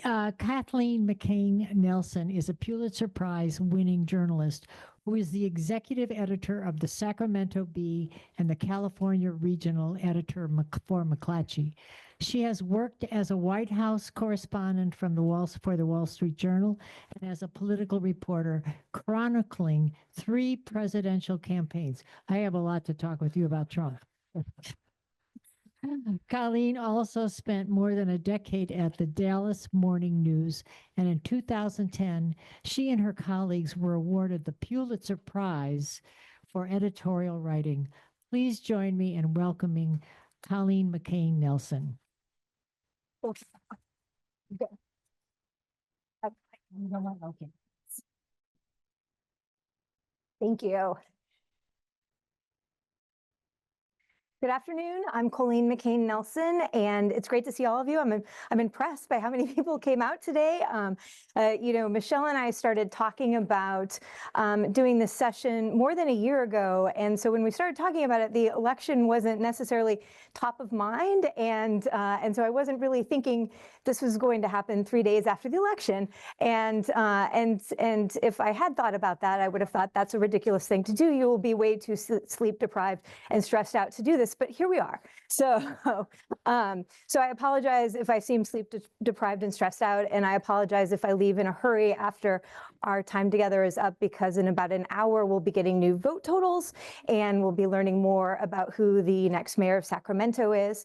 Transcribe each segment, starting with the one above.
Colleen McCain Nelson is a Pulitzer Prize-winning journalist who is the executive editor of the Sacramento Bee and the California regional editor for McClatchy. She has worked as a White House correspondent for the Wall Street Journal and as a political reporter, chronicling 3 presidential campaigns. I have a lot to talk with you about Trump. Colleen also spent more than a decade at the Dallas Morning News, and in 2010, she and her colleagues were awarded the Pulitzer Prize for editorial writing. Please join me in welcoming Colleen McCain Nelson. Okay. Thank you. Good afternoon. I'm Colleen McCain Nelson, and it's great to see all of you. I'm impressed by how many people came out today. Michelle and I started talking about doing this session more than a year ago, and so when we started talking about it, the election wasn't necessarily top of mind, and so I wasn't really thinking this was going to happen 3 days after the election. And if I had thought about that, I would have thought that's a ridiculous thing to do. You will be way too sleep deprived and stressed out to do this. But here we are. So I apologize if I seem sleep deprived and stressed out, and I apologize if I leave in a hurry after our time together is up, because in about an hour we'll be getting new vote totals, and we'll be learning more about who the next mayor of Sacramento is.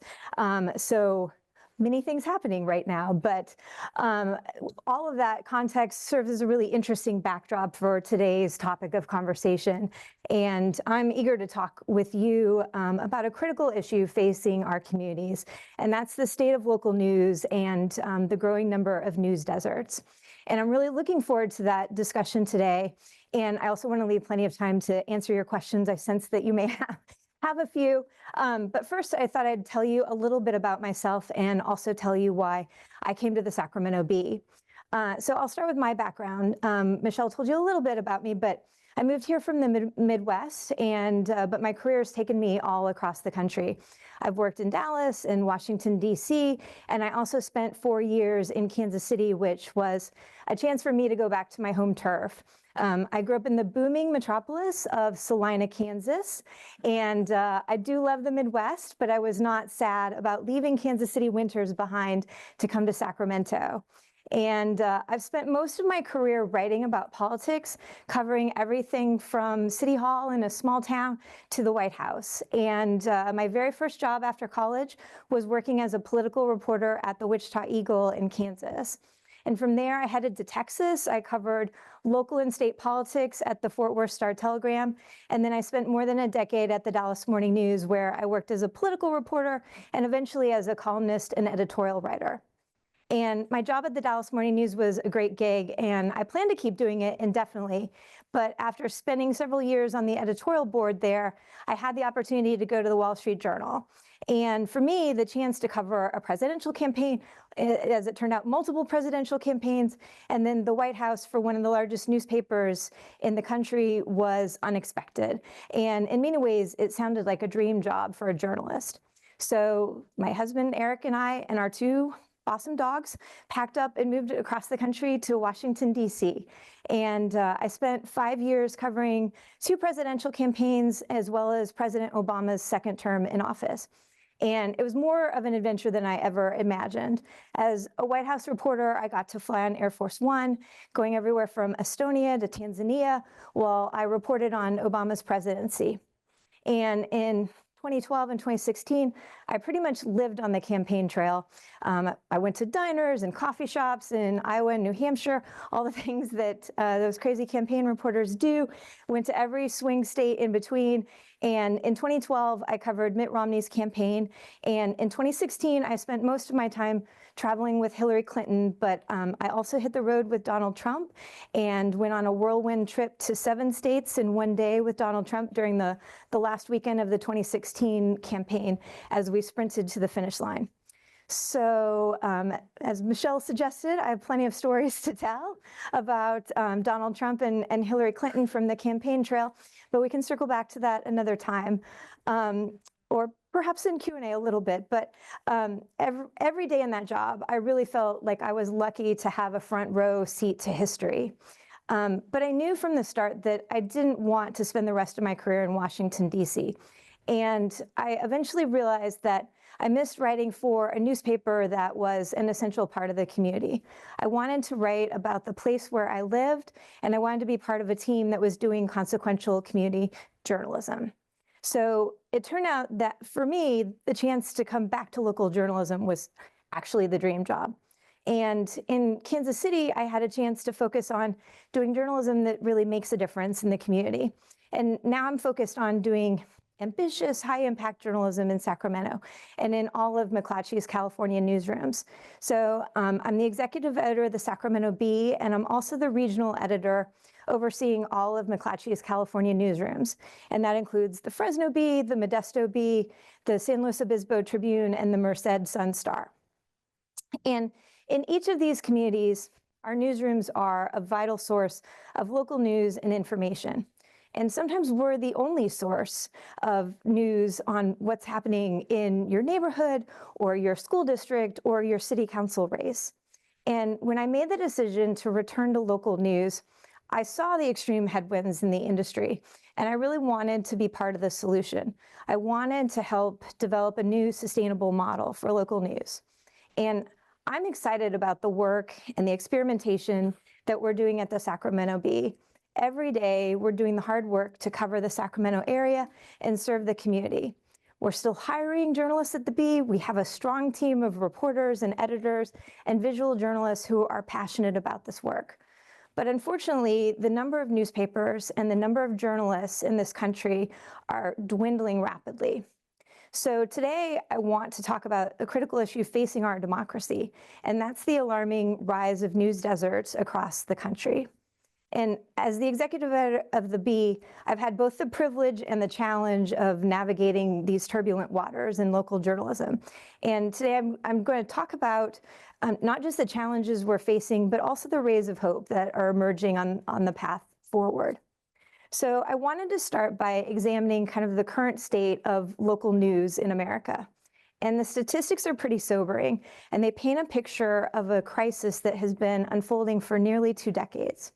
So many things happening right now, but all of that context serves as a really interesting backdrop for today's topic of conversation. And I'm eager to talk with you about a critical issue facing our communities, and that's the state of local news and the growing number of news deserts. And I'm really looking forward to that discussion today. And I also want to leave plenty of time to answer your questions. I sense that you may have a few. But first, I thought I'd tell you a little bit about myself and also tell you why I came to the Sacramento Bee. So I'll start with my background. Michelle told you a little bit about me, but I moved here from the Midwest, but my career has taken me all across the country. I've worked in Dallas and Washington, D.C., and I also spent 4 years in Kansas City, which was a chance for me to go back to my home turf. I grew up in the booming metropolis of Salina, Kansas, and I do love the Midwest, but I was not sad about leaving Kansas City winters behind to come to Sacramento. And I've spent most of my career writing about politics, covering everything from City Hall in a small town to the White House. And my very first job after college was working as a political reporter at the Wichita Eagle in Kansas. And from there, I headed to Texas. I covered local and state politics at the Fort Worth Star-Telegram. And then I spent more than a decade at the Dallas Morning News, where I worked as a political reporter and eventually as a columnist and editorial writer. And my job at the Dallas Morning News was a great gig, and I plan to keep doing it indefinitely. But after spending several years on the editorial board there, I had the opportunity to go to the Wall Street Journal. And for me, the chance to cover a presidential campaign, as it turned out, multiple presidential campaigns, and then the White House for one of the largest newspapers in the country was unexpected. And in many ways, it sounded like a dream job for a journalist. So my husband, Eric, and I, and our 2 awesome dogs, packed up and moved across the country to Washington, D.C. And I spent 5 years covering 2 presidential campaigns, as well as President Obama's second term in office. And it was more of an adventure than I ever imagined. As a White House reporter, I got to fly on Air Force One, going everywhere from Estonia to Tanzania, while I reported on Obama's presidency. And in 2012 and 2016, I pretty much lived on the campaign trail. I went to diners and coffee shops in Iowa and New Hampshire, all the things that those crazy campaign reporters do. Went to every swing state in between. And in 2012, I covered Mitt Romney's campaign. And in 2016, I spent most of my time traveling with Hillary Clinton, but I also hit the road with Donald Trump and went on a whirlwind trip to 7 states in one day with Donald Trump during the last weekend of the 2016 campaign as we sprinted to the finish line. So as Michelle suggested, I have plenty of stories to tell about Donald Trump and Hillary Clinton from the campaign trail, but we can circle back to that another time. Or perhaps in Q&A a little bit, but every day in that job, I really felt like I was lucky to have a front row seat to history. But I knew from the start that I didn't want to spend the rest of my career in Washington, D.C. And I eventually realized that I missed writing for a newspaper that was an essential part of the community. I wanted to write about the place where I lived, and I wanted to be part of a team that was doing consequential community journalism. So it turned out that for me, the chance to come back to local journalism was actually the dream job. And in Kansas City, I had a chance to focus on doing journalism that really makes a difference in the community. And now I'm focused on doing ambitious, high-impact journalism in Sacramento and in all of McClatchy's California newsrooms. So I'm the executive editor of the Sacramento Bee, and I'm also the regional editor overseeing all of McClatchy's California newsrooms. And that includes the Fresno Bee, the Modesto Bee, the San Luis Obispo Tribune, and the Merced Sun-Star. And in each of these communities, our newsrooms are a vital source of local news and information. And sometimes we're the only source of news on what's happening in your neighborhood or your school district or your city council race. And when I made the decision to return to local news, I saw the extreme headwinds in the industry, and I really wanted to be part of the solution. I wanted to help develop a new sustainable model for local news. And I'm excited about the work and the experimentation that we're doing at the Sacramento Bee. Every day, we're doing the hard work to cover the Sacramento area and serve the community. We're still hiring journalists at the Bee. We have a strong team of reporters and editors and visual journalists who are passionate about this work. But unfortunately, the number of newspapers and the number of journalists in this country are dwindling rapidly. So today, I want to talk about a critical issue facing our democracy, and that's the alarming rise of news deserts across the country. And as the executive editor of the Bee, I've had both the privilege and the challenge of navigating these turbulent waters in local journalism. And today I'm going to talk about not just the challenges we're facing, but also the rays of hope that are emerging on the path forward. So I wanted to start by examining kind of the current state of local news in America. And the statistics are pretty sobering, and they paint a picture of a crisis that has been unfolding for nearly 2 decades.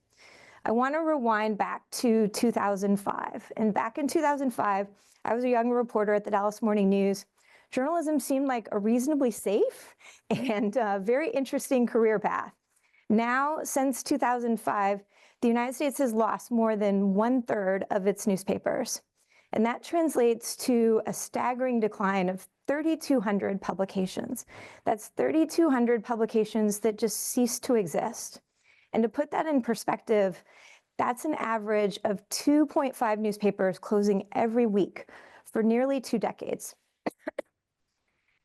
I want to rewind back to 2005. And back in 2005, I was a young reporter at the Dallas Morning News. Journalism seemed like a reasonably safe and very interesting career path. Now, since 2005, the United States has lost more than 1/3 of its newspapers. And that translates to a staggering decline of 3,200 publications. That's 3,200 publications that just ceased to exist. And to put that in perspective, that's an average of 2.5 newspapers closing every week for nearly 2 decades.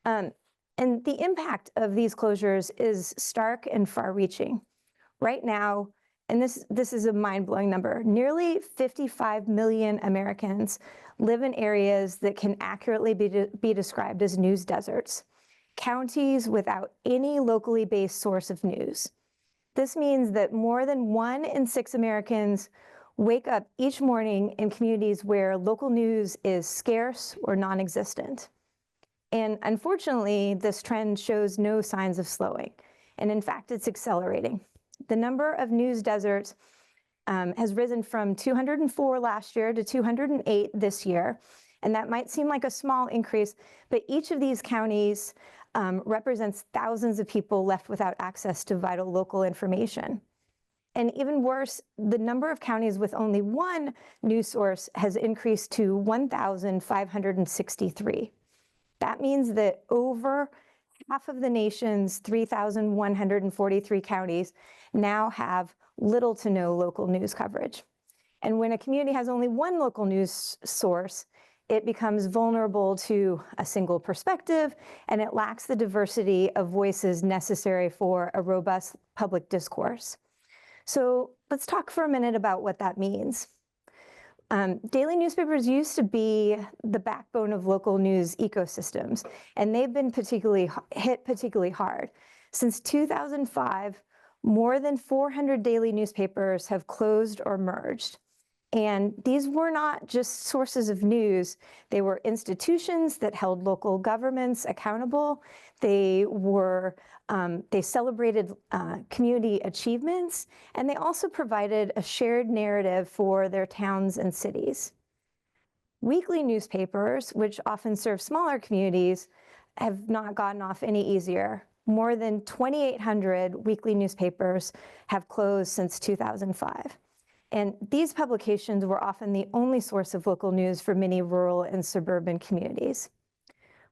And the impact of these closures is stark and far-reaching. Right now, and this is a mind-blowing number, nearly 55 million Americans live in areas that can accurately be described as news deserts, counties without any locally based source of news. This means that more than 1 in 6 Americans wake up each morning in communities where local news is scarce or non-existent. And unfortunately, this trend shows no signs of slowing. And in fact, it's accelerating. The number of news deserts has risen from 204 last year to 208 this year. And that might seem like a small increase, but each of these counties represents thousands of people left without access to vital local information. And even worse, the number of counties with only one news source has increased to 1,563. That means that over half of the nation's 3,143 counties now have little to no local news coverage. And when a community has only one local news source, it becomes vulnerable to a single perspective, and it lacks the diversity of voices necessary for a robust public discourse. So let's talk for a minute about what that means. Daily newspapers used to be the backbone of local news ecosystems, and they've been hit particularly hard. Since 2005, more than 400 daily newspapers have closed or merged. And these were not just sources of news. They were institutions that held local governments accountable. They celebrated community achievements, and they also provided a shared narrative for their towns and cities. Weekly newspapers, which often serve smaller communities, have not gotten off any easier. More than 2,800 weekly newspapers have closed since 2005. And these publications were often the only source of local news for many rural and suburban communities.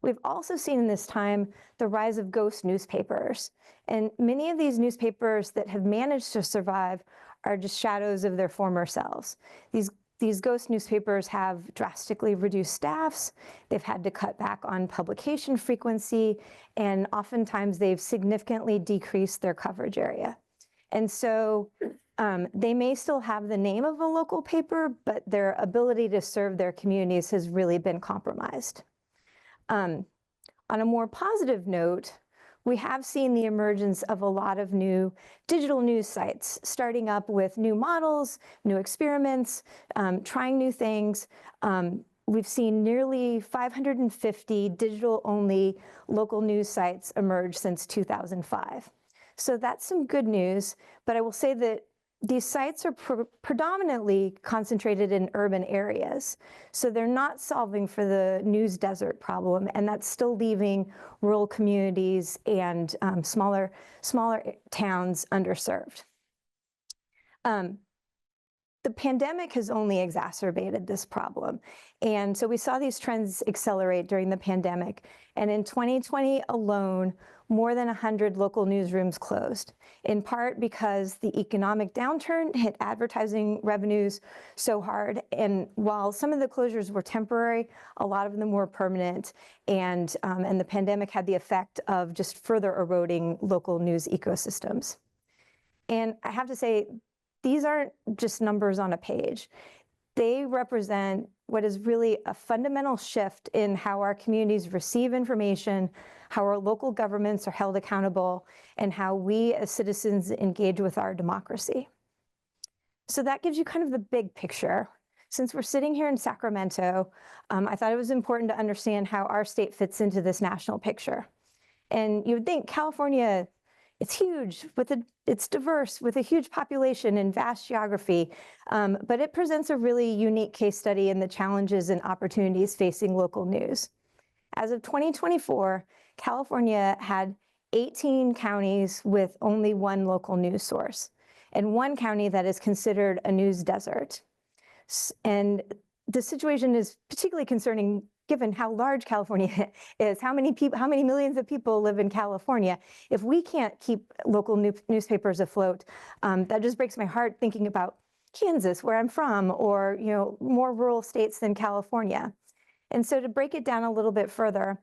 We've also seen in this time the rise of ghost newspapers. And many of these newspapers that have managed to survive are just shadows of their former selves. These ghost newspapers have drastically reduced staffs, they've had to cut back on publication frequency, and oftentimes they've significantly decreased their coverage area. And so they may still have the name of a local paper, but their ability to serve their communities has really been compromised. On a more positive note, we have seen the emergence of a lot of new digital news sites, starting up with new models, new experiments, trying new things. We've seen nearly 550 digital-only local news sites emerge since 2005. So that's some good news, but I will say that these sites are predominantly concentrated in urban areas. So they're not solving for the news desert problem, and that's still leaving rural communities and smaller towns underserved. The pandemic has only exacerbated this problem. And so we saw these trends accelerate during the pandemic. And in 2020 alone, more than 100 local newsrooms closed, in part because the economic downturn hit advertising revenues so hard. And while some of the closures were temporary, a lot of them were permanent. And the pandemic had the effect of just further eroding local news ecosystems. And I have to say, these aren't just numbers on a page. They represent what is really a fundamental shift in how our communities receive information, how our local governments are held accountable, and how we as citizens engage with our democracy. So that gives you kind of the big picture. Since we're sitting here in Sacramento, I thought it was important to understand how our state fits into this national picture. And you would think California, it's huge, it's diverse, with a huge population and vast geography, but it presents a really unique case study in the challenges and opportunities facing local news. As of 2024, California had 18 counties with only one local news source, and one county that is considered a news desert. And the situation is particularly concerning given how large California is, how many millions of people live in California. If we can't keep local newspapers afloat, that just breaks my heart thinking about Kansas, where I'm from, or more rural states than California. And so to break it down a little bit further,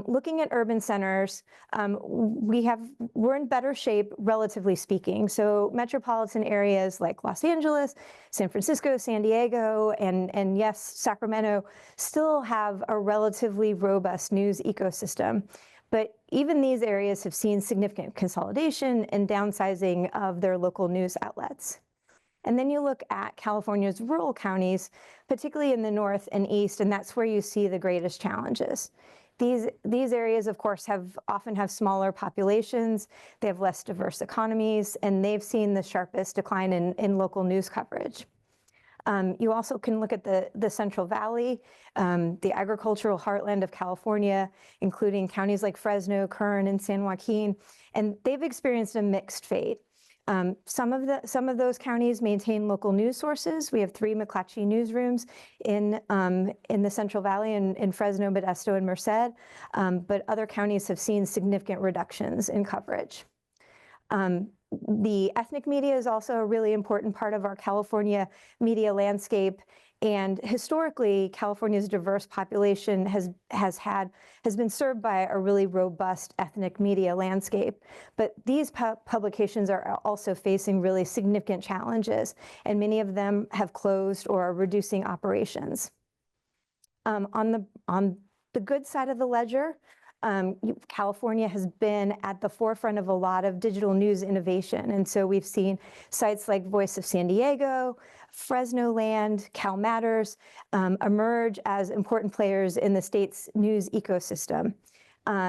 looking at urban centers, we're in better shape, relatively speaking. So metropolitan areas like Los Angeles, San Francisco, San Diego, and yes, Sacramento still have a relatively robust news ecosystem. But even these areas have seen significant consolidation and downsizing of their local news outlets. And then you look at California's rural counties, particularly in the north and east, and that's where you see the greatest challenges. These areas, of course, often have smaller populations, they have less diverse economies, and they've seen the sharpest decline in local news coverage. You also can look at the Central Valley, the agricultural heartland of California, including counties like Fresno, Kern, and San Joaquin, and they've experienced a mixed fate. Some of those counties maintain local news sources. We have 3 McClatchy newsrooms in the Central Valley in Fresno, Modesto, and Merced, but other counties have seen significant reductions in coverage. The ethnic media is also a really important part of our California media landscape. And historically, California's diverse population has been served by a really robust ethnic media landscape. But these publications are also facing really significant challenges, and many of them have closed or are reducing operations. On the good side of the ledger, California has been at the forefront of a lot of digital news innovation. And so we've seen sites like Voice of San Diego, Fresno Land, Cal Matters emerge as important players in the state's news ecosystem.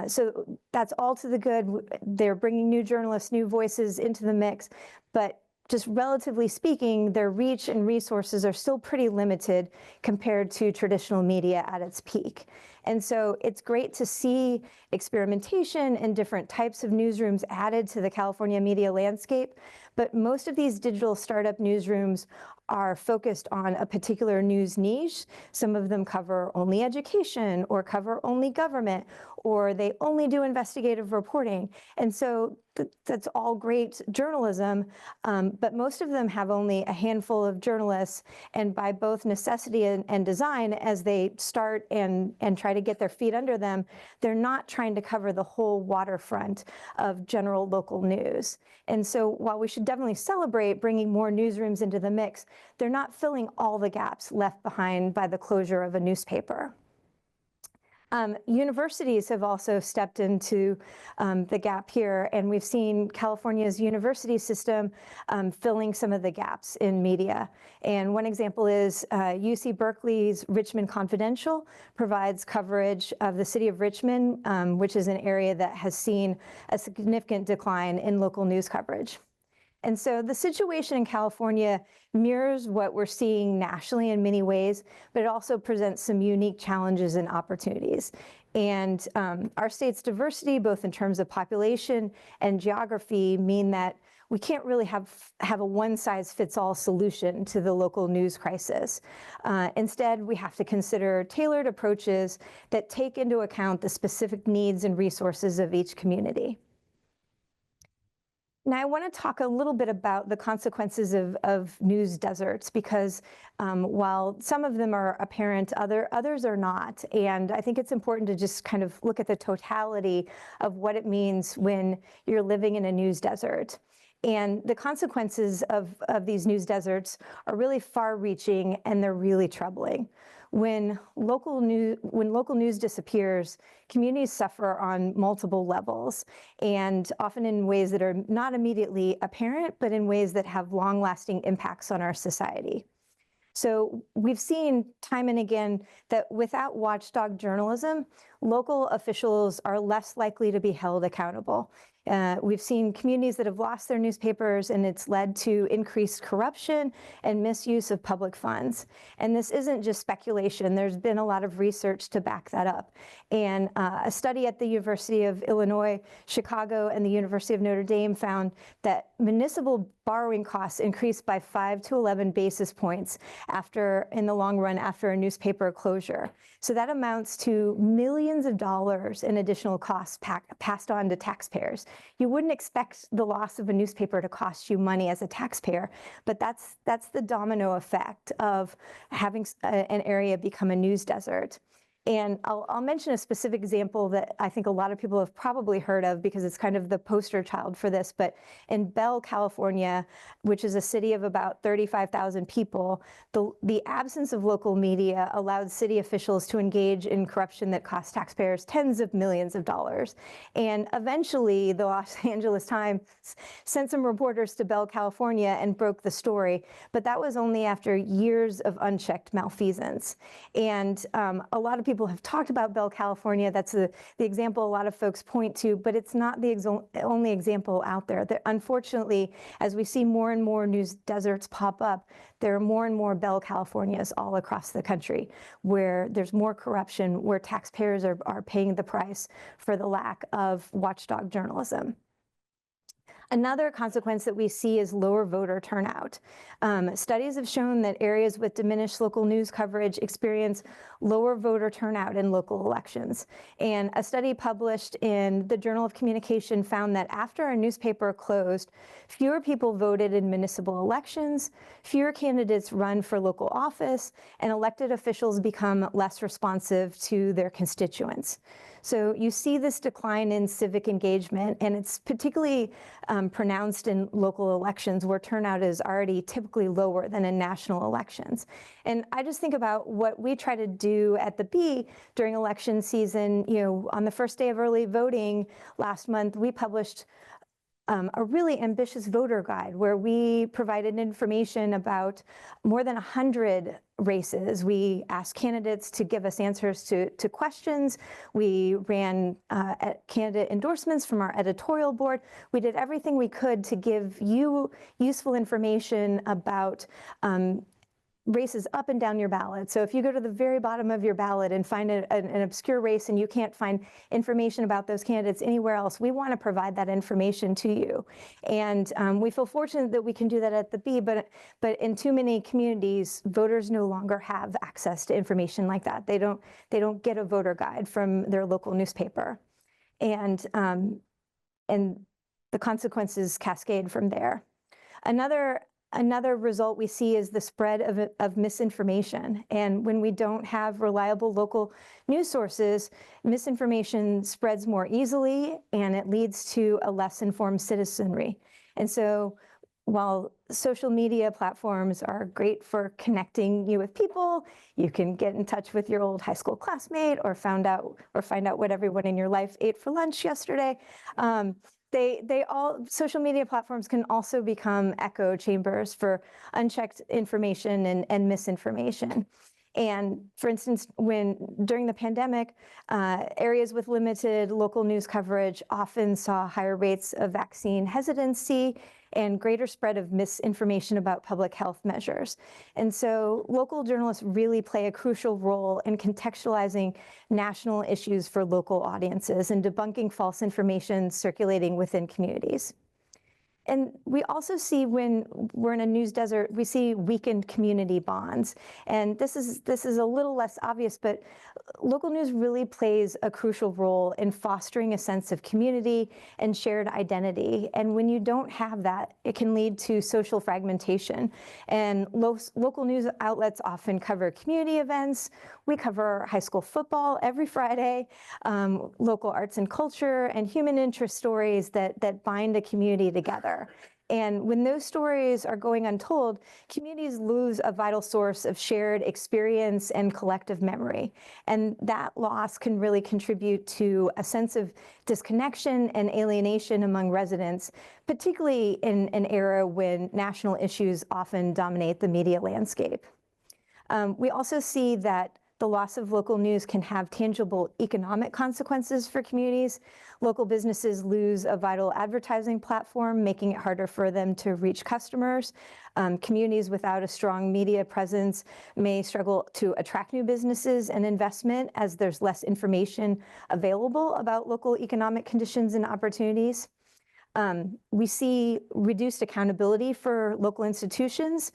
So that's all to the good. They're bringing new journalists, new voices into the mix, but just relatively speaking, their reach and resources are still pretty limited compared to traditional media at its peak. And so it's great to see experimentation and different types of newsrooms added to the California media landscape, but most of these digital startup newsrooms are focused on a particular news niche. Some of them cover only education or cover only government, or they only do investigative reporting. And so that's all great journalism, but most of them have only a handful of journalists, and by both necessity and design, as they start and try to get their feet under them, they're not trying to cover the whole waterfront of general local news. And so while we should definitely celebrate bringing more newsrooms into the mix, they're not filling all the gaps left behind by the closure of a newspaper. Universities have also stepped into the gap here, and we've seen California's university system filling some of the gaps in media. And one example is UC Berkeley's Richmond Confidential provides coverage of the city of Richmond, which is an area that has seen a significant decline in local news coverage. And so the situation in California mirrors what we're seeing nationally in many ways, but it also presents some unique challenges and opportunities. And our state's diversity, both in terms of population and geography, mean that we can't really have a one-size-fits-all solution to the local news crisis. Instead, we have to consider tailored approaches that take into account the specific needs and resources of each community. Now, I want to talk a little bit about the consequences of news deserts, because while some of them are apparent, others are not. And I think it's important to just kind of look at the totality of what it means when you're living in a news desert. And the consequences of these news deserts are really far-reaching, and they're really troubling. When local news disappears, communities suffer on multiple levels, and often in ways that are not immediately apparent, but in ways that have long-lasting impacts on our society. So we've seen time and again that without watchdog journalism, local officials are less likely to be held accountable. We've seen communities that have lost their newspapers, and it's led to increased corruption and misuse of public funds. And this isn't just speculation. There's been a lot of research to back that up. And a study at the University of Illinois, Chicago, and the University of Notre Dame found that municipal borrowing costs increased by 5 to 11 basis points in the long run after a newspaper closure. So that amounts to millions of dollars in additional costs passed on to taxpayers. You wouldn't expect the loss of a newspaper to cost you money as a taxpayer, but that's the domino effect of having an area become a news desert. And I'll mention a specific example that I think a lot of people have probably heard of, because it's kind of the poster child for this. But in Bell, California, which is a city of about 35,000 people, the absence of local media allowed city officials to engage in corruption that cost taxpayers tens of millions of dollars. And eventually, the Los Angeles Times sent some reporters to Bell, California, and broke the story. But that was only after years of unchecked malfeasance. And a lot of people have talked about Bell, California. That's the example a lot of folks point to, but it's not the only example out there. Unfortunately, as we see more and more news deserts pop up, there are more and more Bell, Californias all across the country where there's more corruption, where taxpayers are paying the price for the lack of watchdog journalism. Another consequence that we see is lower voter turnout. Studies have shown that areas with diminished local news coverage experience lower voter turnout in local elections. And a study published in the Journal of Communication found that after a newspaper closed, fewer people voted in municipal elections, fewer candidates run for local office, and elected officials become less responsive to their constituents. So you see this decline in civic engagement, and it's particularly pronounced in local elections where turnout is already typically lower than in national elections. And I just think about what we try to do at the Bee during election season. On the first day of early voting last month, we published a really ambitious voter guide where we provided information about more than 100 races. We asked candidates to give us answers to questions. We ran candidate endorsements from our editorial board. We did everything we could to give you useful information about races up and down your ballot. So if you go to the very bottom of your ballot and find an obscure race and you can't find information about those candidates anywhere else, we want to provide that information to you. And we feel fortunate that we can do that at the Bee, but in too many communities, voters no longer have access to information like that. They don't get a voter guide from their local newspaper. And the consequences cascade from there. Another result we see is the spread of misinformation. And when we don't have reliable local news sources, misinformation spreads more easily and it leads to a less informed citizenry. And so while social media platforms are great for connecting you with people, you can get in touch with your old high school classmate or find out what everyone in your life ate for lunch yesterday. Social media platforms can also become echo chambers for unchecked information and misinformation. And for instance, during the pandemic, areas with limited local news coverage often saw higher rates of vaccine hesitancy and greater spread of misinformation about public health measures. And so local journalists really play a crucial role in contextualizing national issues for local audiences and debunking false information circulating within communities. And we also see when we're in a news desert, we see weakened community bonds. And this is a little less obvious, but local news really plays a crucial role in fostering a sense of community and shared identity. And when you don't have that, it can lead to social fragmentation. And local news outlets often cover community events. We cover high school football every Friday, local arts and culture, and human interest stories that bind a community together. And when those stories are going untold, communities lose a vital source of shared experience and collective memory. And that loss can really contribute to a sense of disconnection and alienation among residents, particularly in an era when national issues often dominate the media landscape. We also see that the loss of local news can have tangible economic consequences for communities. Local businesses lose a vital advertising platform, making it harder for them to reach customers. Communities without a strong media presence may struggle to attract new businesses and investment as there's less information available about local economic conditions and opportunities. We see reduced accountability for local institutions.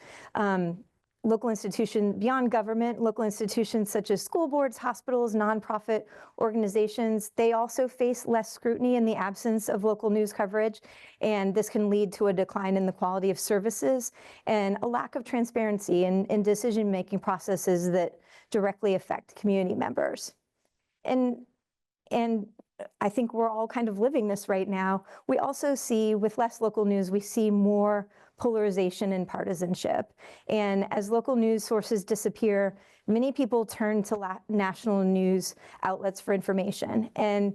Beyond government, local institutions such as school boards, hospitals, nonprofit organizations, they also face less scrutiny in the absence of local news coverage. And this can lead to a decline in the quality of services and a lack of transparency in decision-making processes that directly affect community members. And I think we're all kind of living this right now. We also see, with less local news, we see more polarization and partisanship. And as local news sources disappear, many people turn to national news outlets for information. And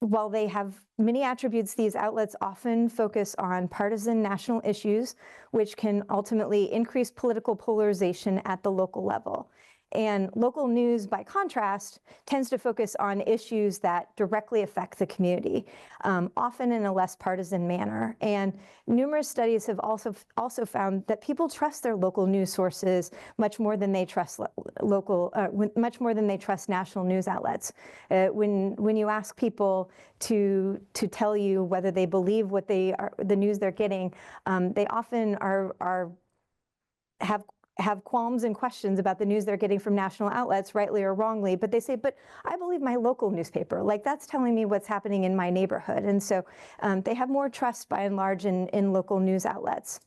while they have many attributes, these outlets often focus on partisan national issues, which can ultimately increase political polarization at the local level. And local news, by contrast, tends to focus on issues that directly affect the community, often in a less partisan manner. And numerous studies have also found that people trust their local news sources much more than they trust national news outlets. When you ask people to tell you whether they believe the news they're getting, they often have qualms and questions about the news they're getting from national outlets, rightly or wrongly, but they say, but I believe my local newspaper, like that's telling me what's happening in my neighborhood. And so they have more trust by and large in local news outlets.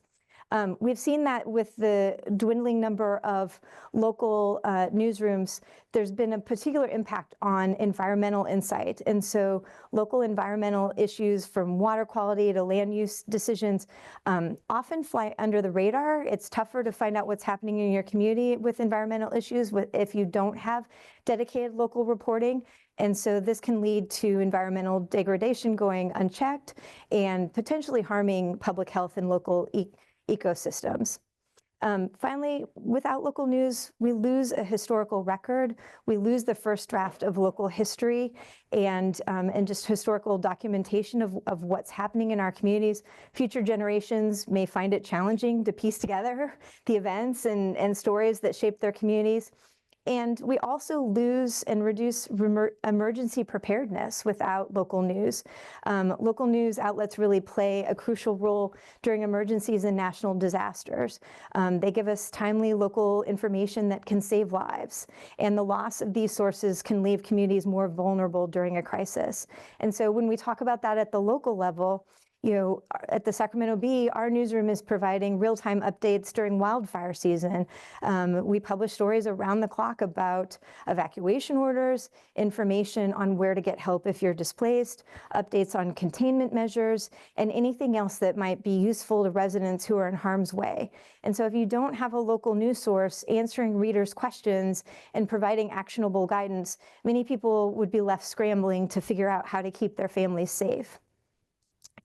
We've seen that with the dwindling number of local newsrooms, there's been a particular impact on environmental insight. And so local environmental issues from water quality to land use decisions often fly under the radar. It's tougher to find out what's happening in your community with environmental issues if you don't have dedicated local reporting. And so this can lead to environmental degradation going unchecked and potentially harming public health and local ecosystems. Finally, without local news, we lose a historical record. We lose the first draft of local history and just historical documentation of what's happening in our communities. Future generations may find it challenging to piece together the events and stories that shape their communities. And we also lose and reduce emergency preparedness without local news. Local news outlets really play a crucial role during emergencies and national disasters. They give us timely local information that can save lives. And the loss of these sources can leave communities more vulnerable during a crisis. And so when we talk about that at the local level, at the Sacramento Bee, our newsroom is providing real-time updates during wildfire season. We publish stories around the clock about evacuation orders, information on where to get help if you're displaced, updates on containment measures, and anything else that might be useful to residents who are in harm's way. And so if you don't have a local news source answering readers' questions and providing actionable guidance, many people would be left scrambling to figure out how to keep their families safe.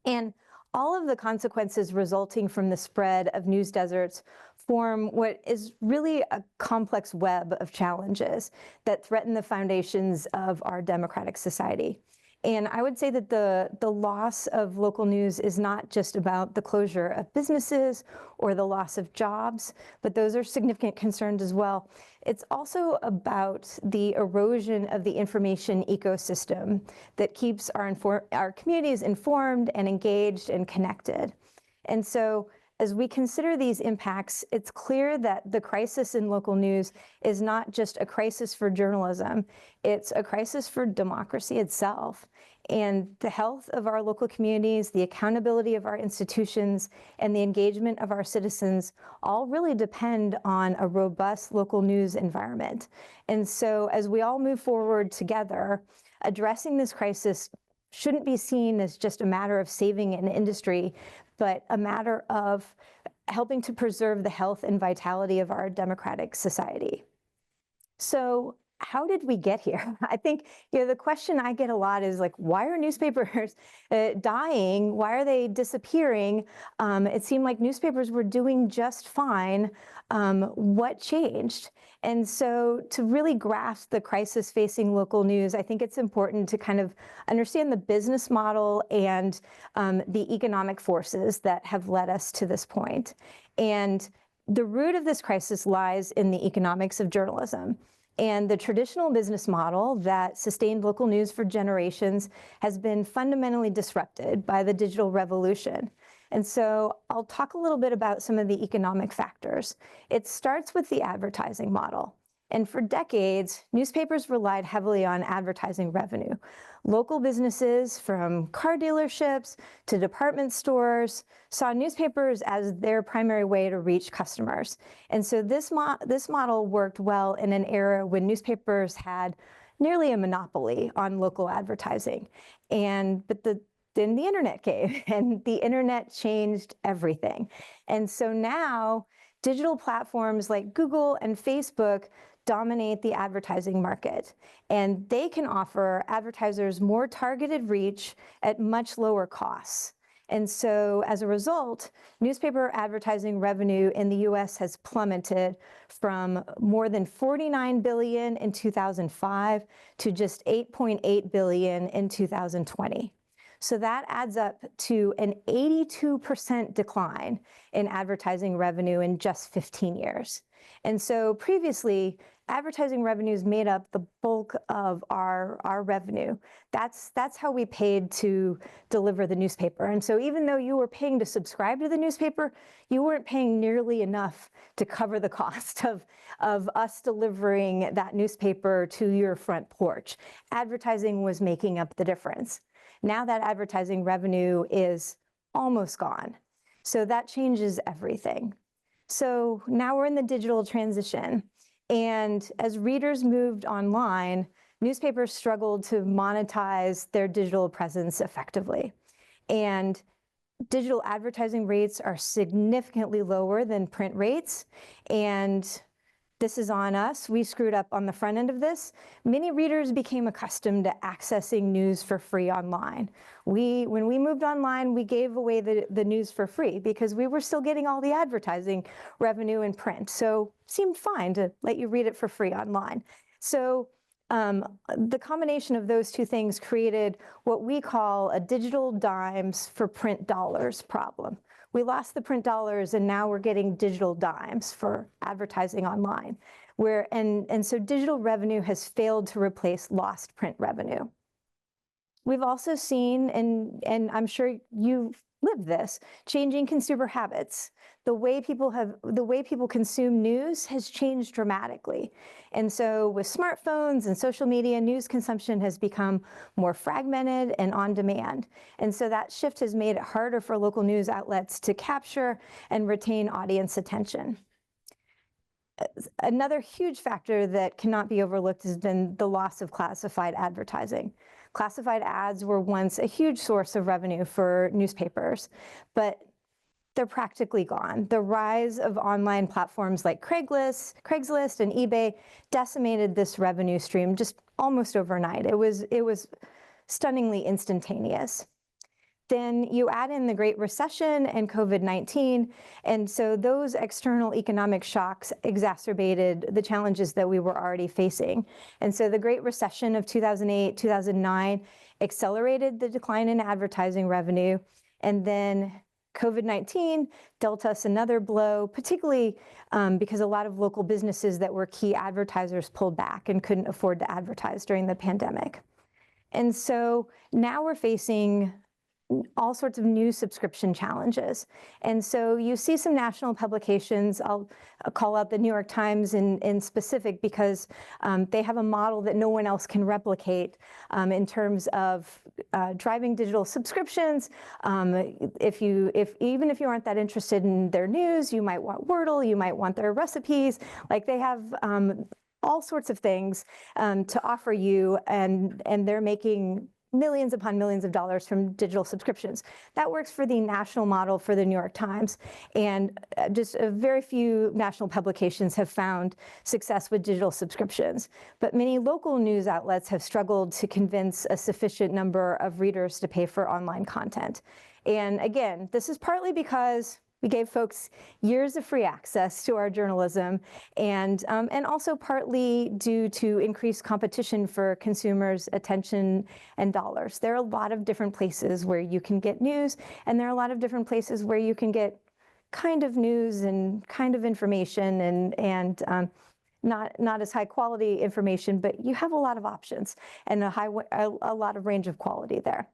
And all of the consequences resulting from the spread of news deserts form what is really a complex web of challenges that threaten the foundations of our democratic society. And I would say that the loss of local news is not just about the closure of businesses or the loss of jobs, but those are significant concerns as well. It's also about the erosion of the information ecosystem that keeps our communities informed and engaged and connected. And so as we consider these impacts, it's clear that the crisis in local news is not just a crisis for journalism, it's a crisis for democracy itself. And the health of our local communities, the accountability of our institutions, and the engagement of our citizens all really depend on a robust local news environment. And so as we all move forward together, addressing this crisis shouldn't be seen as just a matter of saving an industry, but a matter of helping to preserve the health and vitality of our democratic society. So how did we get here? I think the question I get a lot is like, why are newspapers dying? Why are they disappearing? It seemed like newspapers were doing just fine. What changed? And so to really grasp the crisis facing local news, I think it's important to kind of understand the business model and the economic forces that have led us to this point. And the root of this crisis lies in the economics of journalism. And the traditional business model that sustained local news for generations has been fundamentally disrupted by the digital revolution. And so I'll talk a little bit about some of the economic factors. It starts with the advertising model. And for decades, newspapers relied heavily on advertising revenue. Local businesses, from car dealerships to department stores, saw newspapers as their primary way to reach customers. And so this model worked well in an era when newspapers had nearly a monopoly on local advertising. But then the internet came, and the internet changed everything. And so now digital platforms like Google and Facebook dominate the advertising market, and they can offer advertisers more targeted reach at much lower costs. And so as a result, newspaper advertising revenue in the US has plummeted from more than $49 billion in 2005 to just $8.8 billion in 2020. So that adds up to an 82% decline in advertising revenue in just 15 years. And so previously, advertising revenues made up the bulk of our revenue. That's how we paid to deliver the newspaper. And so even though you were paying to subscribe to the newspaper, you weren't paying nearly enough to cover the cost of us delivering that newspaper to your front porch. Advertising was making up the difference. Now that advertising revenue is almost gone. So that changes everything. So now we're in the digital transition. And as readers moved online, newspapers struggled to monetize their digital presence effectively. And digital advertising rates are significantly lower than print rates. And this is on us. We screwed up on the front end of this. Many readers became accustomed to accessing news for free online. When we moved online, we gave away the news for free because we were still getting all the advertising revenue in print. So it seemed fine to let you read it for free online. So the combination of those two things created what we call a digital dimes for print dollars problem. We lost the print dollars and now we're getting digital dimes for advertising online. And so digital revenue has failed to replace lost print revenue. We've also seen, and I'm sure you've lived this, changing consumer habits. The way people consume news has changed dramatically. And so with smartphones and social media, news consumption has become more fragmented and on demand. And so that shift has made it harder for local news outlets to capture and retain audience attention. Another huge factor that cannot be overlooked has been the loss of classified advertising. Classified ads were once a huge source of revenue for newspapers, but they're practically gone. The rise of online platforms like Craigslist and eBay decimated this revenue stream just almost overnight. It was stunningly instantaneous. Then you add in the Great Recession and COVID-19, and so those external economic shocks exacerbated the challenges that we were already facing. And so the Great Recession of 2008, 2009 accelerated the decline in advertising revenue, and then COVID-19 dealt us another blow, particularly because a lot of local businesses that were key advertisers pulled back and couldn't afford to advertise during the pandemic. And so now we're facing all sorts of new subscription challenges. And so you see some national publications, I'll call out the New York Times in specific because they have a model that no one else can replicate in terms of driving digital subscriptions. Even if you aren't that interested in their news, you might want Wordle, you might want their recipes. Like they have all sorts of things to offer you, and they're making millions upon millions of dollars from digital subscriptions. That works for the national model for the New York Times, and just a very few national publications have found success with digital subscriptions. But many local news outlets have struggled to convince a sufficient number of readers to pay for online content. And again, this is partly because we gave folks years of free access to our journalism, and also partly due to increased competition for consumers' attention and dollars. There are a lot of different places where you can get news, and there are a lot of different places where you can get kind of news and kind of information and not as high quality information, but you have a lot of options and a lot of range of quality there.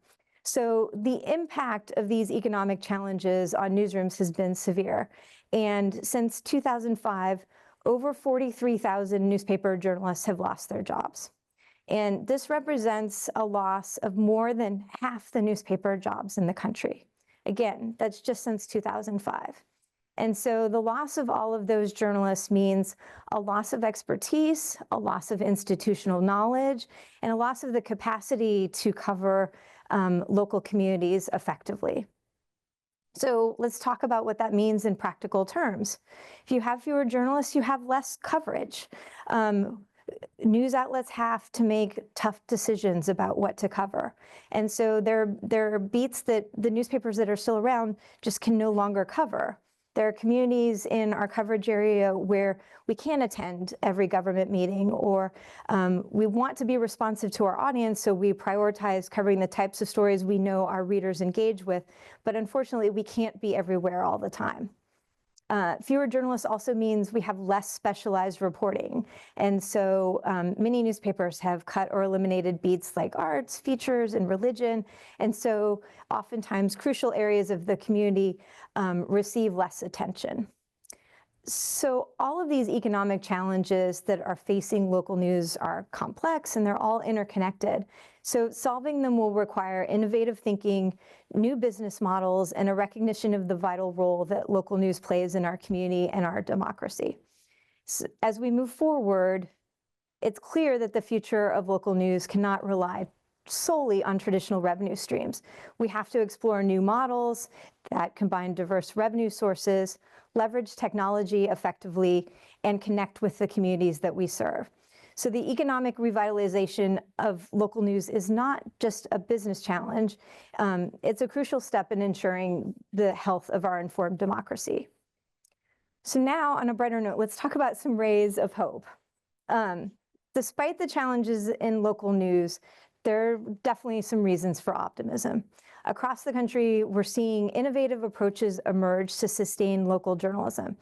So the impact of these economic challenges on newsrooms has been severe. And since 2005, over 43,000 newspaper journalists have lost their jobs. And this represents a loss of more than half the newspaper jobs in the country. Again, that's just since 2005. And so the loss of all of those journalists means a loss of expertise, a loss of institutional knowledge, and a loss of the capacity to cover local communities effectively. So let's talk about what that means in practical terms. If you have fewer journalists, you have less coverage. News outlets have to make tough decisions about what to cover. And so there are beats that the newspapers that are still around just can no longer cover. There are communities in our coverage area where we can't attend every government meeting, or we want to be responsive to our audience, so we prioritize covering the types of stories we know our readers engage with, but unfortunately we can't be everywhere all the time. Fewer journalists also means we have less specialized reporting. And so many newspapers have cut or eliminated beats like arts, features, and religion. And so oftentimes crucial areas of the community receive less attention. So all of these economic challenges that are facing local news are complex and they're all interconnected. So solving them will require innovative thinking, new business models, and a recognition of the vital role that local news plays in our community and our democracy. So as we move forward, it's clear that the future of local news cannot rely solely on traditional revenue streams. We have to explore new models that combine diverse revenue sources, leverage technology effectively, and connect with the communities that we serve. So the economic revitalization of local news is not just a business challenge. It's a crucial step in ensuring the health of our informed democracy. So now, on a brighter note, let's talk about some rays of hope. Despite the challenges in local news, there are definitely some reasons for optimism. Across the country, we're seeing innovative approaches emerge to sustain local journalism.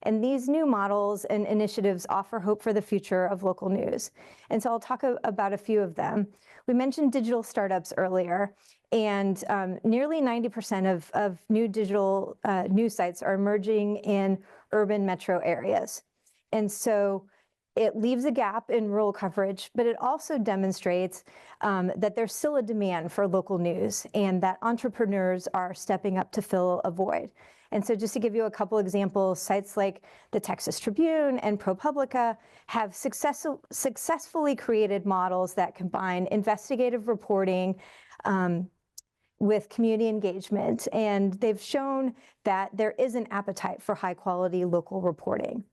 And these new models and initiatives offer hope for the future of local news. And so I'll talk about a few of them. We mentioned digital startups earlier, and nearly 90% of new digital news sites are emerging in urban metro areas. And so it leaves a gap in rural coverage, but it also demonstrates that there's still a demand for local news and that entrepreneurs are stepping up to fill a void. And so just to give you a couple examples, sites like the Texas Tribune and ProPublica have successfully created models that combine investigative reporting with community engagement. And they've shown that there is an appetite for high quality local reporting.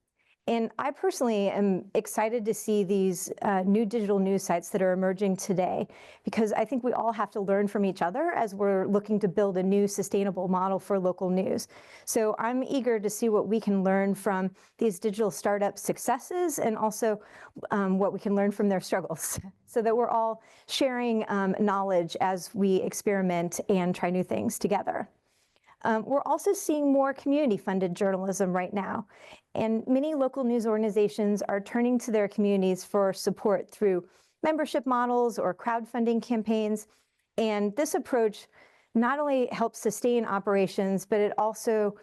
And I personally am excited to see these new digital news sites that are emerging today, because I think we all have to learn from each other as we're looking to build a new sustainable model for local news. So I'm eager to see what we can learn from these digital startup successes and also what we can learn from their struggles, so that we're all sharing knowledge as we experiment and try new things together. We're also seeing more community-funded journalism right now, and many local news organizations are turning to their communities for support through membership models or crowdfunding campaigns. And this approach not only helps sustain operations, but it also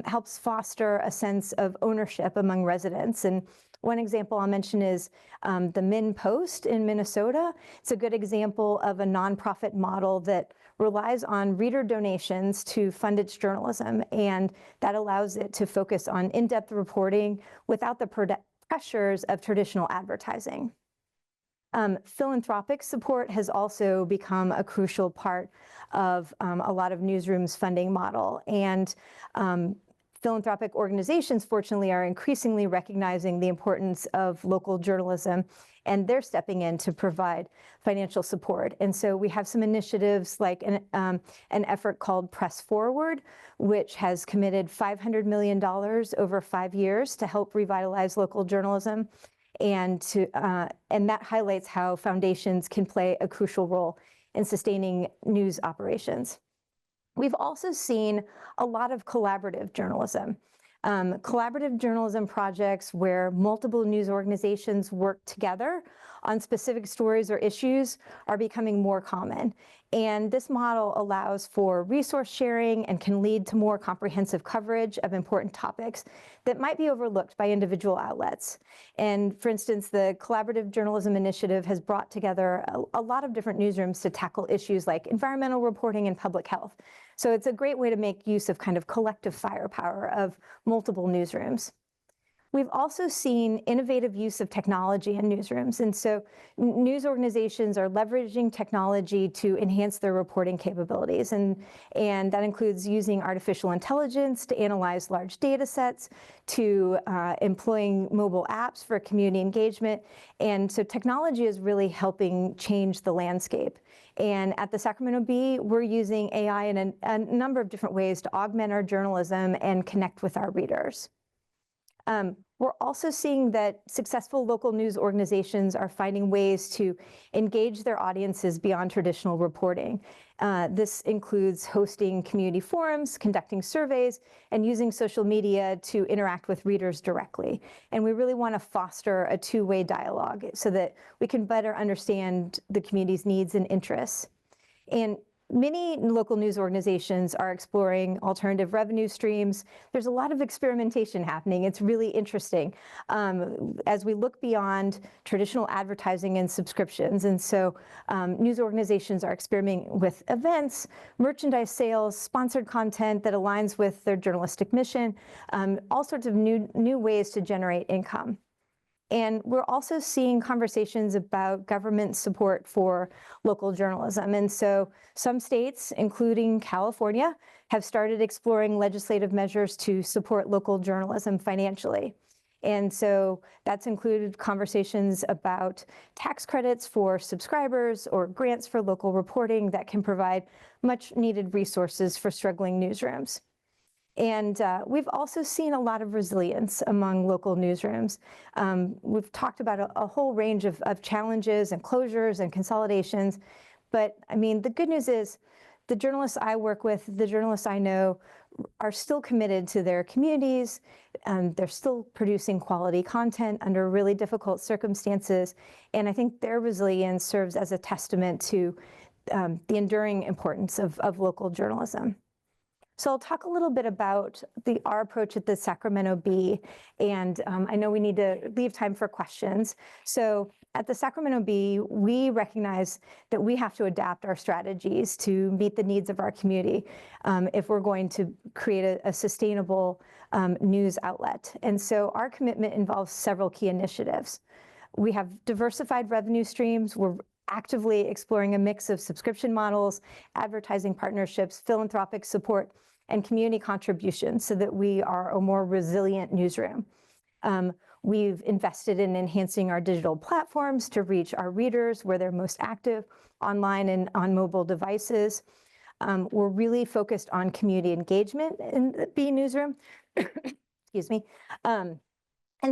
helps foster a sense of ownership among residents. And one example I'll mention is the Min Post in Minnesota. It's a good example of a nonprofit model that relies on reader donations to fund its journalism, and that allows it to focus on in-depth reporting without the pressures of traditional advertising. Philanthropic support has also become a crucial part of a lot of newsrooms' funding model, and philanthropic organizations, fortunately, are increasingly recognizing the importance of local journalism, and they're stepping in to provide financial support. And so we have some initiatives like an effort called Press Forward, which has committed $500 million over 5 years to help revitalize local journalism. And that highlights how foundations can play a crucial role in sustaining news operations. We've also seen a lot of collaborative journalism. Collaborative journalism projects where multiple news organizations work together on specific stories or issues are becoming more common. And this model allows for resource sharing and can lead to more comprehensive coverage of important topics that might be overlooked by individual outlets. And for instance, the Collaborative Journalism Initiative has brought together a lot of different newsrooms to tackle issues like environmental reporting and public health. So it's a great way to make use of kind of collective firepower of multiple newsrooms. We've also seen innovative use of technology in newsrooms. And so news organizations are leveraging technology to enhance their reporting capabilities. And that includes using artificial intelligence to analyze large data sets, to employing mobile apps for community engagement. And so technology is really helping change the landscape. And at the Sacramento Bee, we're using AI in a number of different ways to augment our journalism and connect with our readers. We're also seeing that successful local news organizations are finding ways to engage their audiences beyond traditional reporting. This includes hosting community forums, conducting surveys, and using social media to interact with readers directly. And we really want to foster a two-way dialogue so that we can better understand the community's needs and interests. And Many local news organizations are exploring alternative revenue streams. There's a lot of experimentation happening. It's really interesting as we look beyond traditional advertising and subscriptions. And so news organizations are experimenting with events, merchandise sales, sponsored content that aligns with their journalistic mission, all sorts of new ways to generate income. And we're also seeing conversations about government support for local journalism. And so some states, including California, have started exploring legislative measures to support local journalism financially. And so that's included conversations about tax credits for subscribers or grants for local reporting that can provide much needed resources for struggling newsrooms. And we've also seen a lot of resilience among local newsrooms. We've talked about a whole range of challenges and closures and consolidations. But I mean, the good news is the journalists I work with, the journalists I know, are still committed to their communities. They're still producing quality content under really difficult circumstances. And I think their resilience serves as a testament to the enduring importance of local journalism. So I'll talk a little bit about our approach at the Sacramento Bee, and I know we need to leave time for questions. So at the Sacramento Bee, we recognize that we have to adapt our strategies to meet the needs of our community if we're going to create a sustainable news outlet. And so our commitment involves several key initiatives. We have diversified revenue streams. We're actively exploring a mix of subscription models, advertising partnerships, philanthropic support, and community contributions so that we are a more resilient newsroom. We've invested in enhancing our digital platforms to reach our readers where they're most active, online and on mobile devices. We're really focused on community engagement in the Bee newsroom. Excuse me. And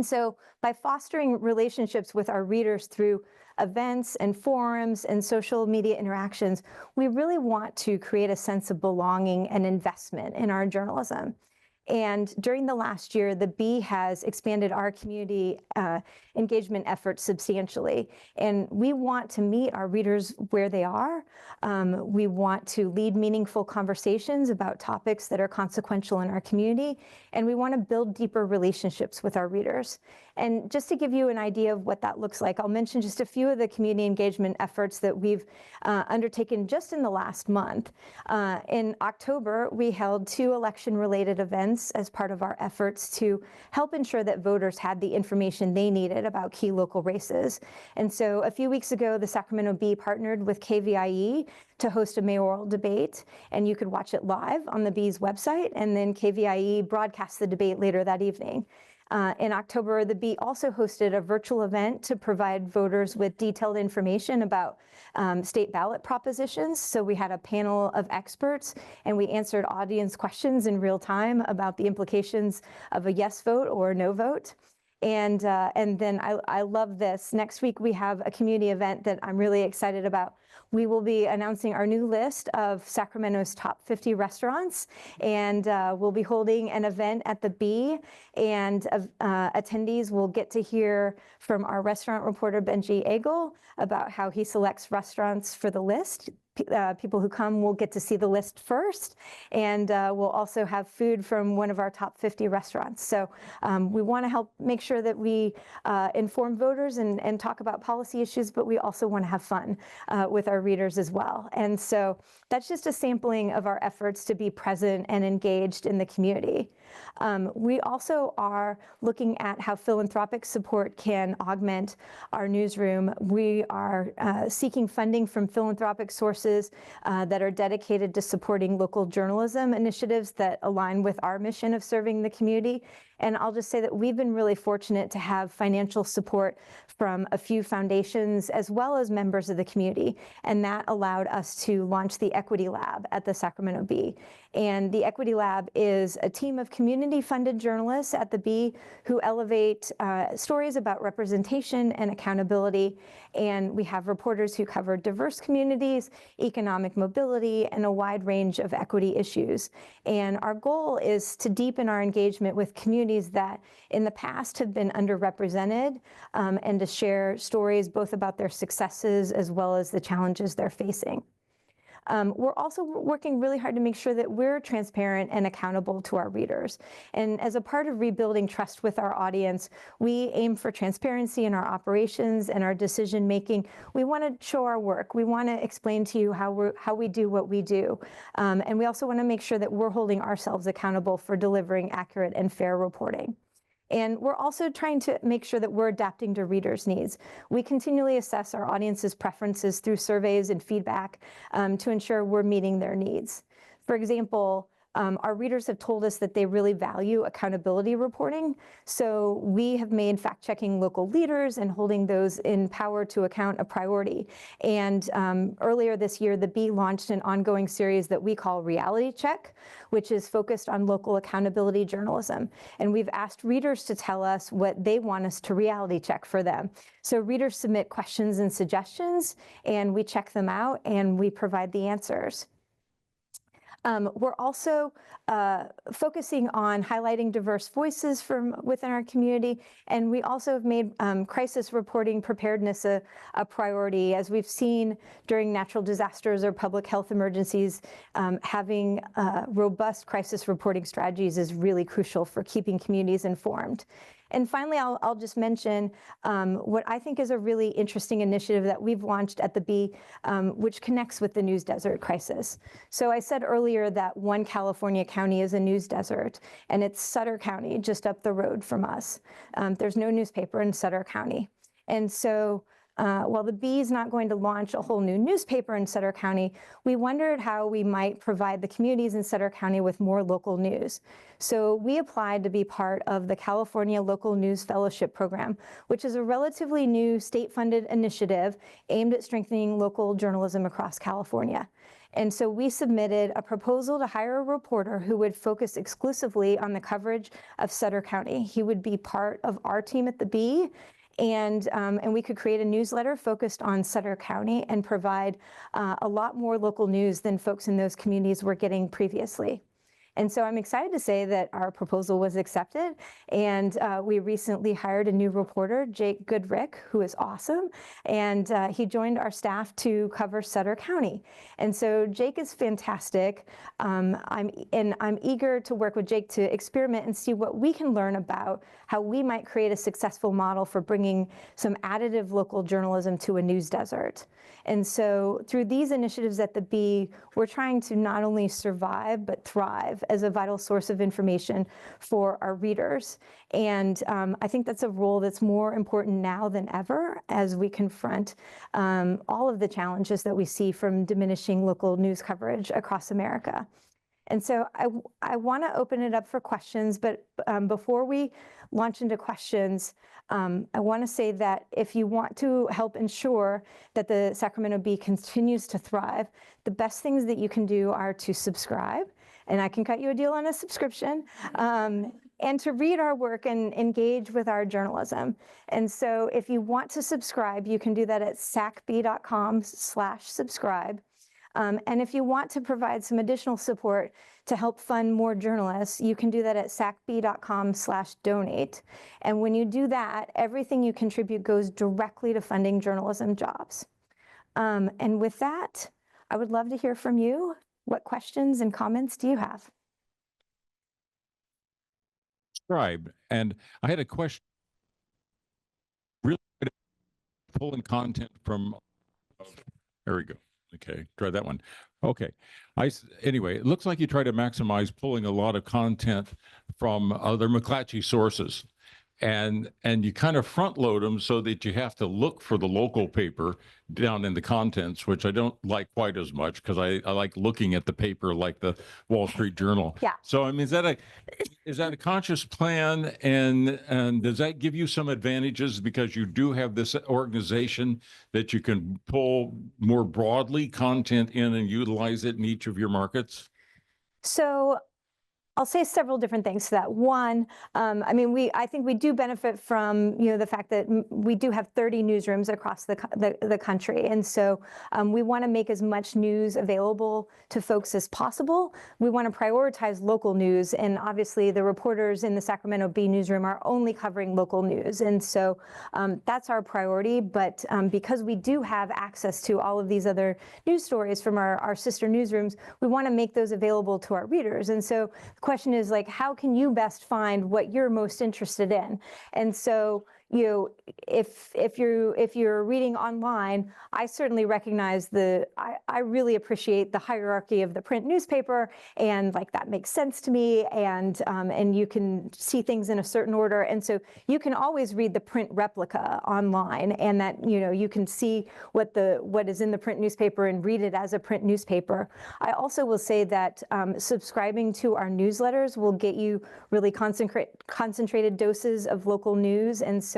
so by fostering relationships with our readers through events and forums and social media interactions, we really want to create a sense of belonging and investment in our journalism. And during the last year, the Bee has expanded our community engagement efforts substantially. And we want to meet our readers where they are. We want to lead meaningful conversations about topics that are consequential in our community. And we want to build deeper relationships with our readers. And just to give you an idea of what that looks like, I'll mention just a few of the community engagement efforts that we've undertaken just in the last month. In October, we held 2 election-related events as part of our efforts to help ensure that voters had the information they needed about key local races. And so a few weeks ago, the Sacramento Bee partnered with KVIE to host a mayoral debate, and you could watch it live on the Bee's website, and then KVIE broadcast the debate later that evening. In October, the Bee also hosted a virtual event to provide voters with detailed information about state ballot propositions. So we had a panel of experts, and we answered audience questions in real time about the implications of a yes vote or no vote. And then I love this. Next week, we have a community event that I'm really excited about. We will be announcing our new list of Sacramento's top 50 restaurants, and we'll be holding an event at the Bee, and attendees will get to hear from our restaurant reporter, Benji Agel, about how he selects restaurants for the list. People who come will get to see the list first, and we'll also have food from one of our top 50 restaurants. So we want to help make sure that we inform voters and talk about policy issues, but we also want to have fun with our readers as well. And so that's just a sampling of our efforts to be present and engaged in the community. We also are looking at how philanthropic support can augment our newsroom. We are seeking funding from philanthropic sources that are dedicated to supporting local journalism initiatives that align with our mission of serving the community. And I'll just say that we've been really fortunate to have financial support from a few foundations as well as members of the community. And that allowed us to launch the Equity Lab at the Sacramento Bee. And the Equity Lab is a team of community-funded journalists at the Bee who elevate stories about representation and accountability. And we have reporters who cover diverse communities, economic mobility, and a wide range of equity issues. And our goal is to deepen our engagement with communities that in the past have been underrepresented, and to share stories both about their successes as well as the challenges they're facing. We're also working really hard to make sure that we're transparent and accountable to our readers. And as a part of rebuilding trust with our audience, we aim for transparency in our operations and our decision making. We want to show our work. We want to explain to you how we do what we do. And we also want to make sure that we're holding ourselves accountable for delivering accurate and fair reporting. And we're also trying to make sure that we're adapting to readers' needs. We continually assess our audience's preferences through surveys and feedback to ensure we're meeting their needs. For example, our readers have told us that they really value accountability reporting. So we have made fact-checking local leaders and holding those in power to account a priority. And earlier this year, the Bee launched an ongoing series that we call Reality Check, which is focused on local accountability journalism. And we've asked readers to tell us what they want us to reality check for them. So readers submit questions and suggestions, and we check them out and we provide the answers. We're also focusing on highlighting diverse voices from within our community, and we also have made crisis reporting preparedness a priority. As we've seen during natural disasters or public health emergencies, having robust crisis reporting strategies is really crucial for keeping communities informed. And finally, I'll just mention what I think is a really interesting initiative that we've launched at the Bee, which connects with the news desert crisis. So I said earlier that one California county is a news desert, and it's Sutter County, just up the road from us. There's no newspaper in Sutter County. And so while the Bee is not going to launch a whole new newspaper in Sutter County, we wondered how we might provide the communities in Sutter County with more local news. So we applied to be part of the California Local News Fellowship Program, which is a relatively new state-funded initiative aimed at strengthening local journalism across California. And so we submitted a proposal to hire a reporter who would focus exclusively on the coverage of Sutter County. He would be part of our team at the Bee, and we could create a newsletter focused on Sutter County and provide a lot more local news than folks in those communities were getting previously. And so I'm excited to say that our proposal was accepted, and we recently hired a new reporter, Jake Goodrick, who is awesome, and he joined our staff to cover Sutter County. And so Jake is fantastic. I'm eager to work with Jake to experiment and see what we can learn about how we might create a successful model for bringing some additive local journalism to a news desert. And so through these initiatives at the Bee, we're trying to not only survive, but thrive as a vital source of information for our readers. And I think that's a role that's more important now than ever as we confront all of the challenges that we see from diminishing local news coverage across America. And so I want to open it up for questions, but before we launch into questions, I want to say that if you want to help ensure that the Sacramento Bee continues to thrive, the best things that you can do are to subscribe, and I can cut you a deal on a subscription, and to read our work and engage with our journalism. And so if you want to subscribe, you can do that at sacbee.com/subscribe. And if you want to provide some additional support to help fund more journalists, you can do that at sacbee.com/donate. And when you do that, everything you contribute goes directly to funding journalism jobs. And with that, I would love to hear from you. What questions and comments do you have? Subscribe. And I had a question. Really good at pulling content from. There we go. Okay, try that one. Okay. Anyway, it looks like you try to maximize pulling a lot of content from other McClatchy sources. And you kind of front load them so that you have to look for the local paper down in the contents, which I don't like quite as much because I like looking at the paper like the Wall Street Journal. Yeah. So I mean, is that a conscious plan, and does that give you some advantages because you do have this organization that you can pull more broadly content in and utilize it in each of your markets? So I'll say several different things to that. One, I mean, I think we do benefit from, the fact that we do have 30 newsrooms across the country. And so we want to make as much news available to folks as possible. We want to prioritize local news. And obviously the reporters in the Sacramento Bee newsroom are only covering local news. And so that's our priority. But because we do have access to all of these other news stories from our sister newsrooms, we want to make those available to our readers. And so question is, like, how can you best find what you're most interested in? And so, if you're reading online, I certainly recognize I really appreciate the hierarchy of the print newspaper, and like that makes sense to me, and you can see things in a certain order, and so you can always read the print replica online, and that you can see what is in the print newspaper and read it as a print newspaper. I also will say that subscribing to our newsletters will get you really concentrated doses of local news, and so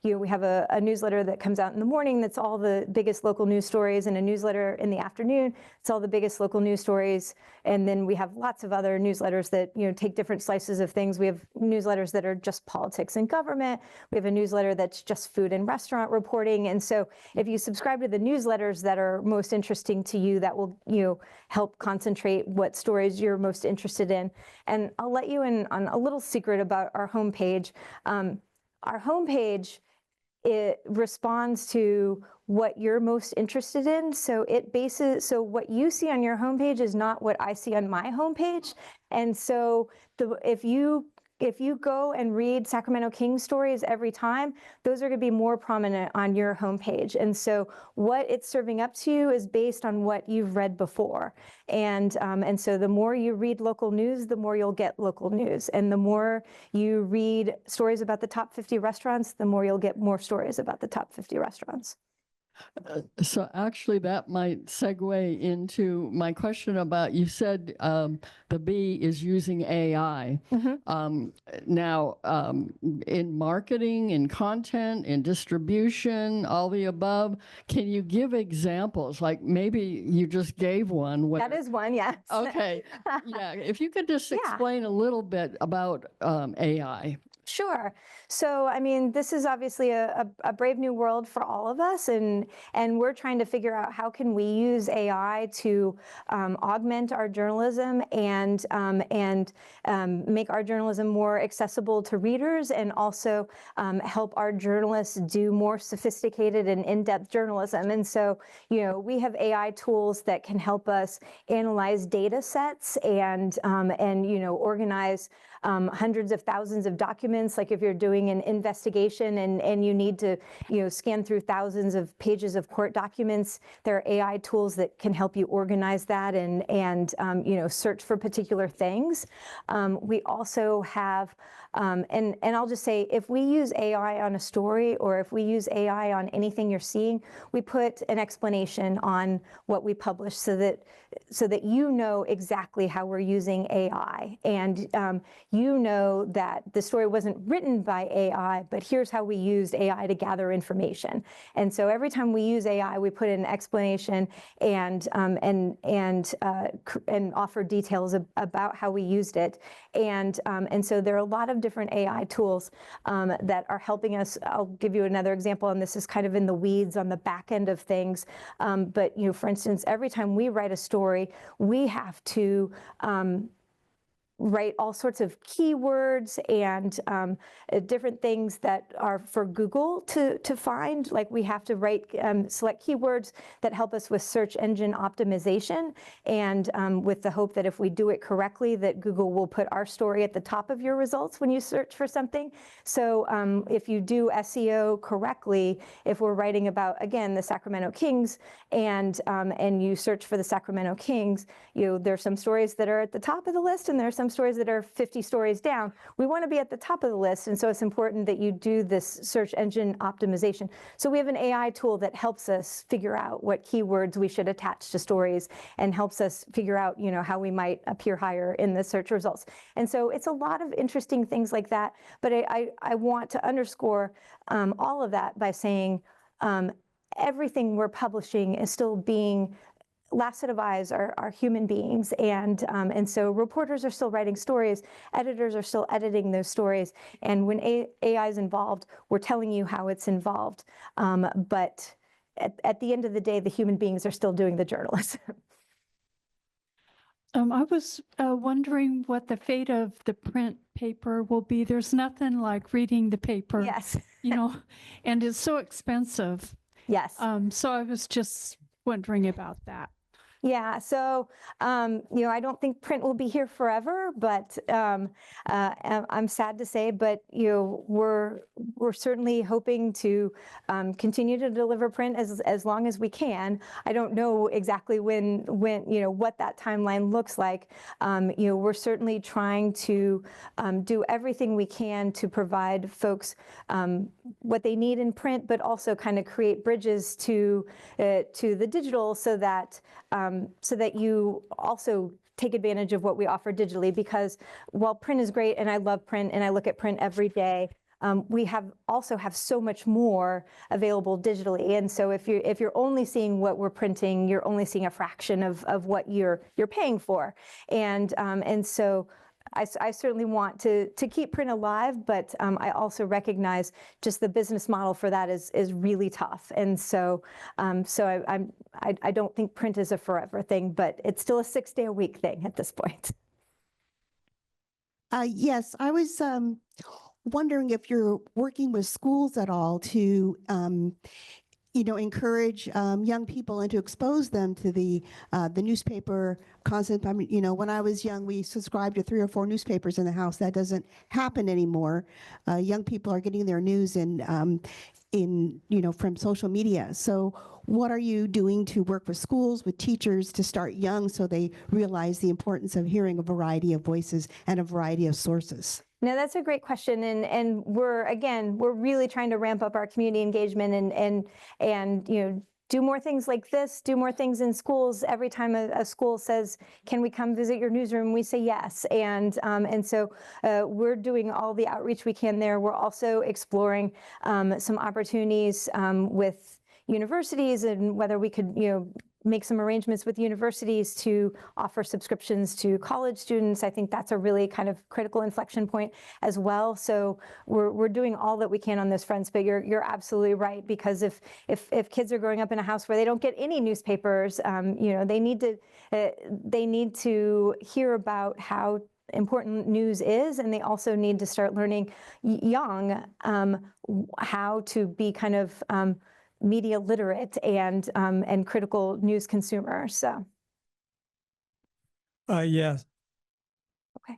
we have a newsletter that comes out in the morning that's all the biggest local news stories, and a newsletter in the afternoon it's all the biggest local news stories, and then we have lots of other newsletters that take different slices of things. We have newsletters that are just politics and government. We have a newsletter that's just food and restaurant reporting, and so if you subscribe to the newsletters that are most interesting to you, that will help concentrate what stories you're most interested in. And I'll let you in on a little secret about our homepage. Our homepage, it responds to what you're most interested in. So so what you see on your homepage is not what I see on my homepage. And so if you go and read Sacramento Kings stories every time, those are going to be more prominent on your homepage. And so what it's serving up to you is based on what you've read before. And so the more you read local news, the more you'll get local news. And the more you read stories about the top 50 restaurants, the more you'll get more stories about the top 50 restaurants. So actually that might segue into my question about, you said the Bee is using AI. Now, in marketing, in content, in distribution, all the above, can you give examples? Like maybe you just gave one. That is one, yes. Okay. Yeah. If you could just explain a little bit about AI. Sure. So, I mean, this is obviously a brave new world for all of us, and we're trying to figure out how can we use AI to augment our journalism and make our journalism more accessible to readers, and also help our journalists do more sophisticated and in-depth journalism. And so, we have AI tools that can help us analyze data sets and organize hundreds of thousands of documents. Like if you're doing an investigation and you need to scan through thousands of pages of court documents, there are AI tools that can help you organize that and search for particular things. We also have and I'll just say, if we use AI on a story, or if we use AI on anything you're seeing, we put an explanation on what we publish so that you know exactly how we're using AI, and you know that the story wasn't written by AI, but here's how we used AI to gather information. And so every time we use AI, we put in an explanation and offer details about how we used it. And so there are a lot of different AI tools that are helping us. I'll give you another example, and this is kind of in the weeds on the back end of things. But for instance, every time we write a story, we have to write all sorts of keywords and different things that are for Google to find. Like we have to select keywords that help us with search engine optimization, and with the hope that if we do it correctly, that Google will put our story at the top of your results when you search for something. So if you do SEO correctly, if we're writing about, again, the Sacramento Kings, and you search for the Sacramento Kings, there's some stories that are at the top of the list, and there are some stories that are 50 stories down. We want to be at the top of the list, and so it's important that you do this search engine optimization. So we have an AI tool that helps us figure out what keywords we should attach to stories, and helps us figure out, how we might appear higher in the search results. And so it's a lot of interesting things like that. But I want to underscore all of that by saying everything we're publishing is still being last set of eyes are human beings, and so reporters are still writing stories, editors are still editing those stories, and when AI is involved, we're telling you how it's involved. But at the end of the day, the human beings are still doing the journalism. I was wondering what the fate of the print paper will be. There's nothing like reading the paper, Yes. you know, and it's so expensive. Yes. So I was just wondering about that. Yeah, so I don't think print will be here forever, but I'm sad to say, but we're certainly hoping to continue to deliver print as long as we can. I don't know exactly when what that timeline looks like. We're certainly trying to do everything we can to provide folks what they need in print, but also kind of create bridges to the digital so that you also take advantage of what we offer digitally, because while print is great and I love print and I look at print every day, we also have so much more available digitally. And so if you're only seeing what we're printing, you're only seeing a fraction of what you're paying for. And so I certainly want to keep print alive, but I also recognize just the business model for that is really tough. And so I don't think print is a forever thing, but it's still a 6-day-a-week thing at this point. Yes, I was wondering if you're working with schools at all to encourage young people and to expose them to the newspaper content. I mean, when I was young, we subscribed to 3 or 4 newspapers in the house. That doesn't happen anymore. Young people are getting their news from social media. So what are you doing to work with schools, with teachers to start young so they realize the importance of hearing a variety of voices and a variety of sources? No, that's a great question, and we're really trying to ramp up our community engagement and do more things like this, do more things in schools. Every time a school says, "Can we come visit your newsroom?" we say yes, and so we're doing all the outreach we can there. We're also exploring some opportunities with universities and whether we could make some arrangements with universities to offer subscriptions to college students. I think that's a really kind of critical inflection point as well. So we're doing all that we can on those fronts. But you're absolutely right, because if kids are growing up in a house where they don't get any newspapers, they need to hear about how important news is, and they also need to start learning young how to be kind of media literate and critical news consumers. So. Yes. Okay.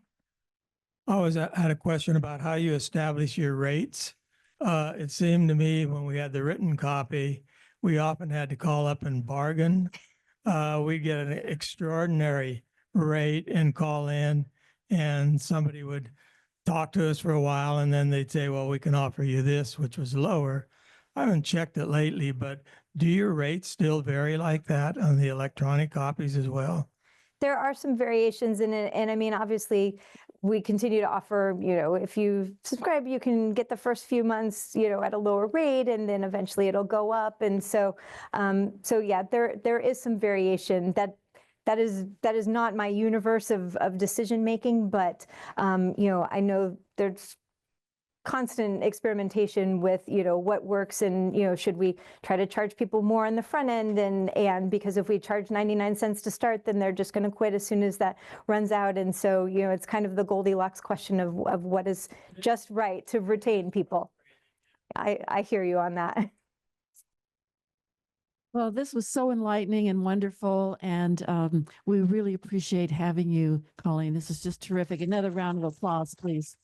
I had a question about how you establish your rates. It seemed to me when we had the written copy, we often had to call up and bargain. We get an extraordinary rate and call in, and somebody would talk to us for a while, and then they'd say, well, we can offer you this, which was lower. I haven't checked it lately, but do your rates still vary like that on the electronic copies as well? There are some variations in it, and I mean, obviously, we continue to offer, if you subscribe, you can get the first few months, at a lower rate, and then eventually it'll go up. And so, yeah, there is some variation. That is not my universe of decision making, but I know there's constant experimentation with what works, and should we try to charge people more on the front end, and because if we charge 99 cents to start, then they're just going to quit as soon as that runs out. And so it's kind of the Goldilocks question of what is just right to retain people. I hear you on that. Well, this was so enlightening and wonderful, and we really appreciate having you, Colleen. This is just terrific. Another round of applause, please.